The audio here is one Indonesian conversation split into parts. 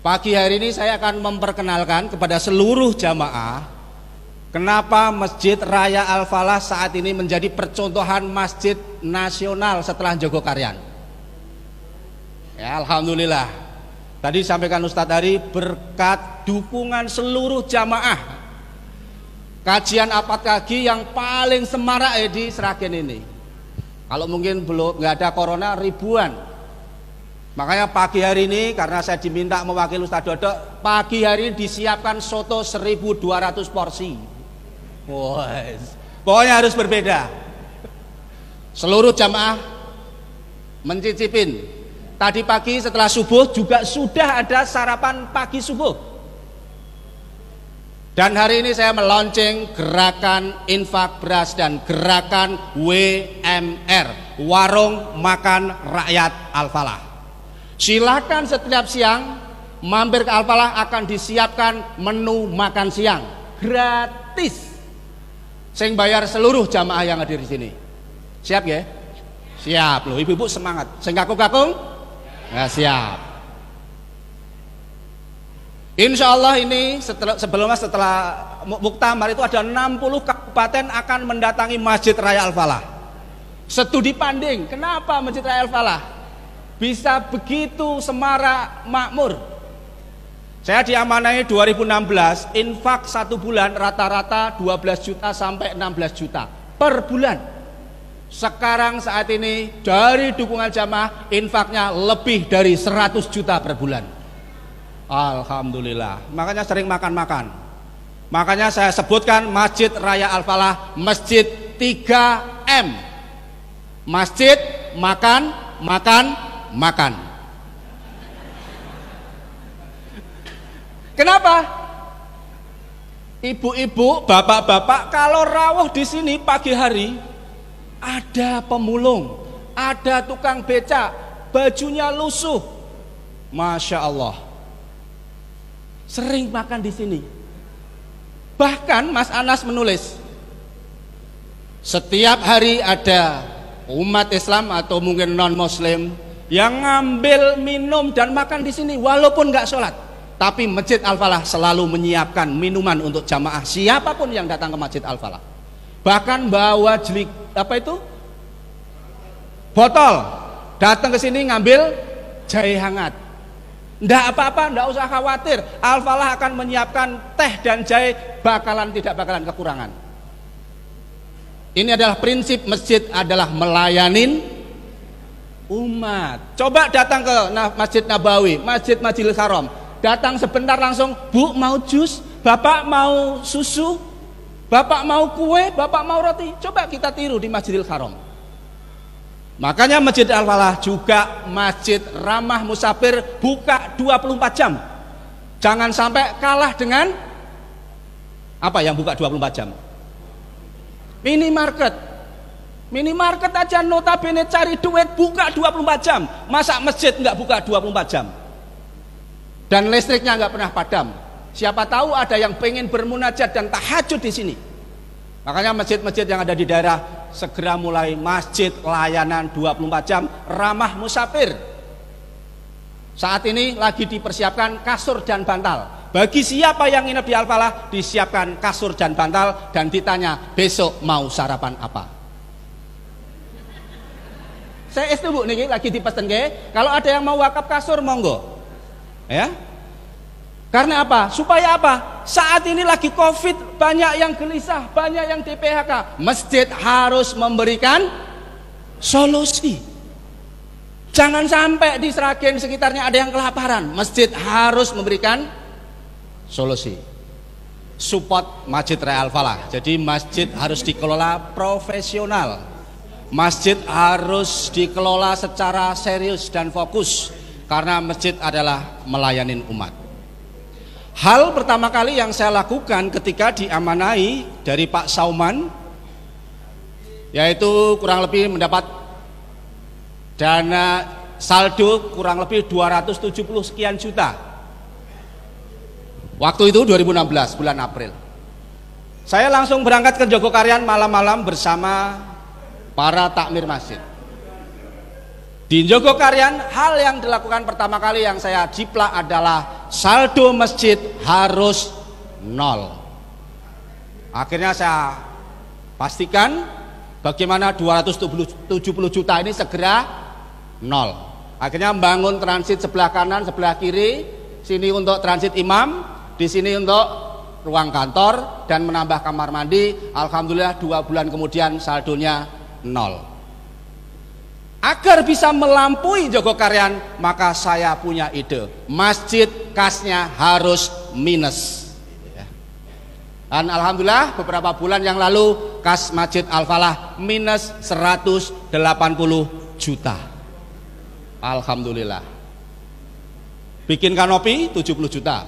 Pagi hari ini saya akan memperkenalkan kepada seluruh jamaah kenapa Masjid Raya Al-Falah saat ini menjadi percontohan masjid nasional setelah Jogokaryan. Ya, alhamdulillah. Tadi sampaikan Ustadz Hari, berkat dukungan seluruh jamaah kajian apad kaki yang paling semarak di Sragen ini. Kalau mungkin belum nggak ada corona, ribuan. Makanya pagi hari ini karena saya diminta mewakili Ustadz Dodok, pagi hari ini disiapkan soto 1.200 porsi. Pokoknya harus berbeda. Seluruh jamaah mencicipin. Tadi pagi setelah subuh juga sudah ada sarapan pagi subuh. Dan hari ini saya melonceng gerakan infak beras dan gerakan WMR, Warung Makan Rakyat Al-Falah. Silakan setiap siang mampir ke Al-Falah, akan disiapkan menu makan siang gratis. Sing bayar seluruh jamaah yang hadir di sini. Siap ya? Siap loh, ibu-ibu semangat. Sing kakung-kakung? Nggak siap. Insya Allah ini setelah muktamar itu ada 60 kabupaten akan mendatangi Masjid Raya Al-Falah. Studi banding, kenapa Masjid Raya Al-Falah bisa begitu semarak makmur? Saya diamanai 2016, infak 1 bulan rata-rata 12 juta sampai 16 juta per bulan. Sekarang saat ini dari dukungan jamaah infaknya lebih dari 100 juta per bulan. Alhamdulillah. Makanya sering makan-makan. Makanya saya sebutkan Masjid Raya Al-Falah Masjid 3M. Masjid makan, makan, makan. Kenapa? Ibu-ibu, bapak-bapak kalau rawuh di sini pagi hari ada pemulung, ada tukang becak, bajunya lusuh. Masya Allah. Sering makan di sini. Bahkan Mas Anas menulis, setiap hari ada umat Islam atau mungkin non Muslim yang ngambil minum dan makan di sini walaupun nggak sholat, tapi Masjid Al-Falah selalu menyiapkan minuman untuk jamaah siapapun yang datang ke Masjid Al-Falah. Bahkan bawa jelik botol, datang ke sini ngambil jahe hangat. Nggak apa-apa, nggak usah khawatir. Al-Falah akan menyiapkan teh dan jahe, tidak bakalan kekurangan. Ini adalah prinsip masjid, adalah melayanin umat. Coba datang ke Masjid Nabawi, Masjid Masjidil Haram, datang sebentar langsung, Bu mau jus, Bapak mau susu, Bapak mau kue, Bapak mau roti. Coba kita tiru di Masjidil Haram. Makanya Masjid Al-Falah juga masjid ramah musafir, buka 24 jam. Jangan sampai kalah dengan apa yang buka 24 jam? Minimarket. Minimarket aja notabene cari duit buka 24 jam. Masa masjid nggak buka 24 jam? Dan listriknya nggak pernah padam. Siapa tahu ada yang pengen bermunajat dan tahajud di sini. Makanya masjid-masjid yang ada di daerah segera mulai masjid layanan 24 jam ramah musafir. Saat ini lagi dipersiapkan kasur dan bantal. Bagi siapa yang nginep di Al-Falah disiapkan kasur dan bantal dan ditanya besok mau sarapan apa. Saya Bu niki lagi dipesen kalau ada yang mau wakaf kasur monggo. Ya. Karena apa? Supaya apa? Saat ini lagi Covid, banyak yang gelisah, banyak yang di PHK. Masjid harus memberikan solusi. Jangan sampai di Sragen sekitarnya ada yang kelaparan. Masjid harus memberikan solusi. Support Masjid Raya Al-Falah. Jadi masjid harus dikelola profesional. Masjid harus dikelola secara serius dan fokus. Karena masjid adalah melayanin umat. Hal pertama kali yang saya lakukan ketika diamanai dari Pak Sauman, yaitu kurang lebih mendapat dana saldo kurang lebih 270 sekian juta. Waktu itu 2016 bulan April. Saya langsung berangkat ke Jogokaryan malam-malam bersama para takmir masjid. Di Jogokaryan hal yang dilakukan pertama kali yang saya jiplak adalah saldo masjid harus nol. Akhirnya saya pastikan bagaimana 270 juta ini segera nol. Akhirnya membangun transit sebelah kanan, sebelah kiri, sini untuk transit imam, di sini untuk ruang kantor, dan menambah kamar mandi. Alhamdulillah 2 bulan kemudian saldonya nol. Agar bisa melampaui Jogokarian, maka saya punya ide, masjid kasnya harus minus. Dan alhamdulillah beberapa bulan yang lalu kas Masjid Al-Falah minus 180 juta. Alhamdulillah. Bikin kanopi 70 juta.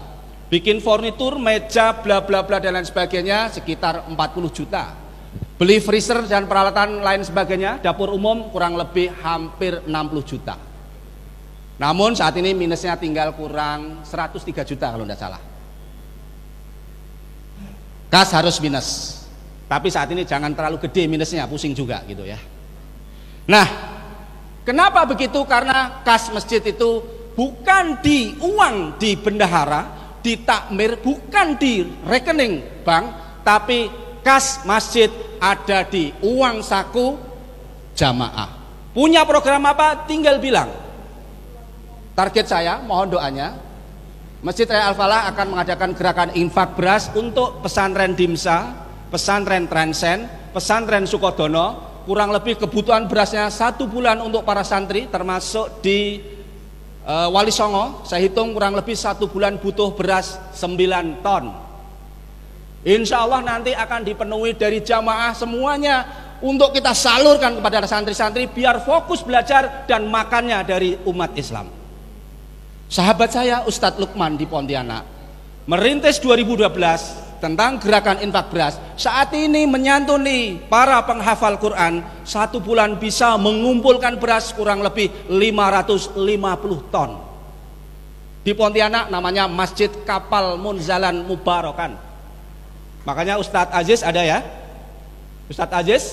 Bikin furnitur, meja, bla bla bla dan lain sebagainya sekitar 40 juta. Beli freezer dan peralatan lain sebagainya, dapur umum kurang lebih hampir 60 juta. Namun saat ini minusnya tinggal kurang 103 juta kalau tidak salah. Kas harus minus. Tapi saat ini jangan terlalu gede minusnya, pusing juga gitu ya. Nah, kenapa begitu? Karena kas masjid itu bukan di uang di bendahara, di takmir, bukan di rekening bank, tapi kas masjid ada di uang saku jamaah. Punya program apa? Tinggal bilang. Target saya, mohon doanya, Masjid Raya Al-Falah akan mengadakan gerakan infak beras untuk pesantren Dimsa, pesantren Trensen, pesantren Sukodono. Kurang lebih kebutuhan berasnya 1 bulan untuk para santri, termasuk di Wali Songo. Saya hitung kurang lebih 1 bulan butuh beras 9 ton. Insya Allah nanti akan dipenuhi dari jamaah semuanya untuk kita salurkan kepada santri-santri biar fokus belajar dan makannya dari umat Islam. Sahabat saya Ustadz Lukman di Pontianak merintis 2012 tentang gerakan infak beras. Saat ini menyantuni para penghafal Quran, 1 bulan bisa mengumpulkan beras kurang lebih 550 ton. Di Pontianak namanya Masjid Kapal Munzalan Mubarokan. Makanya Ustadz Aziz ada ya, Ustadz Aziz,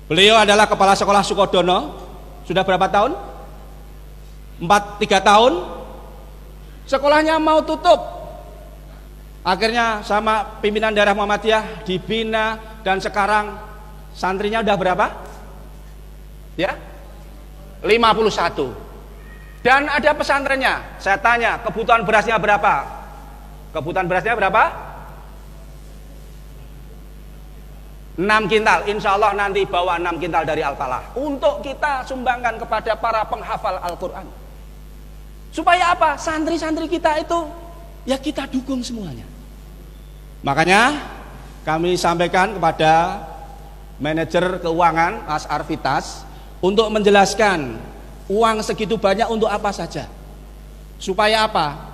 beliau adalah kepala sekolah Sukodono. Sudah berapa tahun? 3 tahun. Sekolahnya mau tutup. Akhirnya sama pimpinan daerah Muhammadiyah dibina, dan sekarang santrinya udah berapa? Ya, 51. Dan ada pesantrennya. Saya tanya, kebutuhan berasnya berapa? Kebutuhan berasnya berapa? 6 kintal, insya Allah nanti bawa 6 kintal dari Al-Falah untuk kita sumbangkan kepada para penghafal Al-Quran. Supaya apa? Santri-santri kita itu ya kita dukung semuanya. Makanya kami sampaikan kepada manajer keuangan Mas Arvitas untuk menjelaskan uang segitu banyak untuk apa saja. Supaya apa?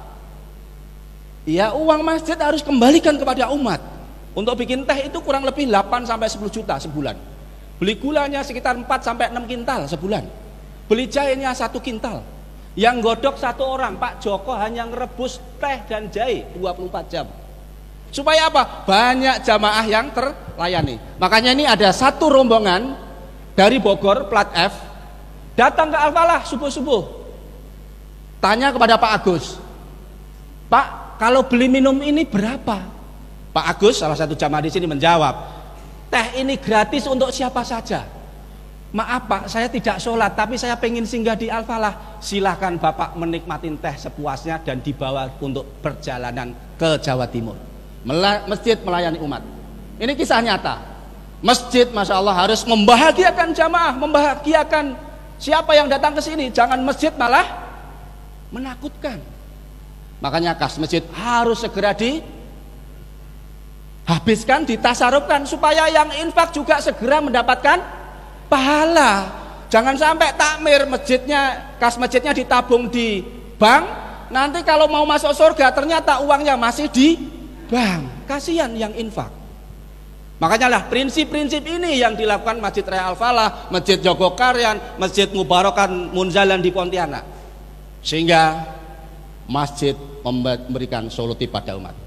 Ya uang masjid harus kembalikan kepada umat. Untuk bikin teh itu kurang lebih 8 sampai 10 juta sebulan. Beli gulanya sekitar 4 sampai 6 kintal sebulan. Beli jahenya 1 kintal. Yang godok 1 orang, Pak Joko hanya ngerebus teh dan jahe 24 jam. Supaya apa? Banyak jamaah yang terlayani. Makanya ini ada 1 rombongan dari Bogor plat F datang ke Al-Falah subuh-subuh. Tanya kepada Pak Agus, Pak, kalau beli minum ini berapa? Pak Agus, salah satu jamaah di sini menjawab, teh ini gratis untuk siapa saja. Maaf Pak, saya tidak sholat, tapi saya pengen singgah di Al-Falah. Silahkan Bapak menikmatin teh sepuasnya dan dibawa untuk perjalanan ke Jawa Timur. Masjid melayani umat. Ini kisah nyata. Masjid, masya Allah, harus membahagiakan jamaah, membahagiakan siapa yang datang ke sini. Jangan masjid malah menakutkan. Makanya kas masjid harus segera habiskan, ditasarufkan supaya yang infak juga segera mendapatkan pahala. Jangan sampai takmir masjidnya, kas masjidnya ditabung di bank, nanti kalau mau masuk surga ternyata uangnya masih di bank. Kasihan yang infak. Makanya lah prinsip-prinsip ini yang dilakukan Masjid Raya Al-Falah, Masjid Jogokarian, Masjid Mubarokan Munzalan di Pontianak, sehingga masjid memberikan solusi pada umat.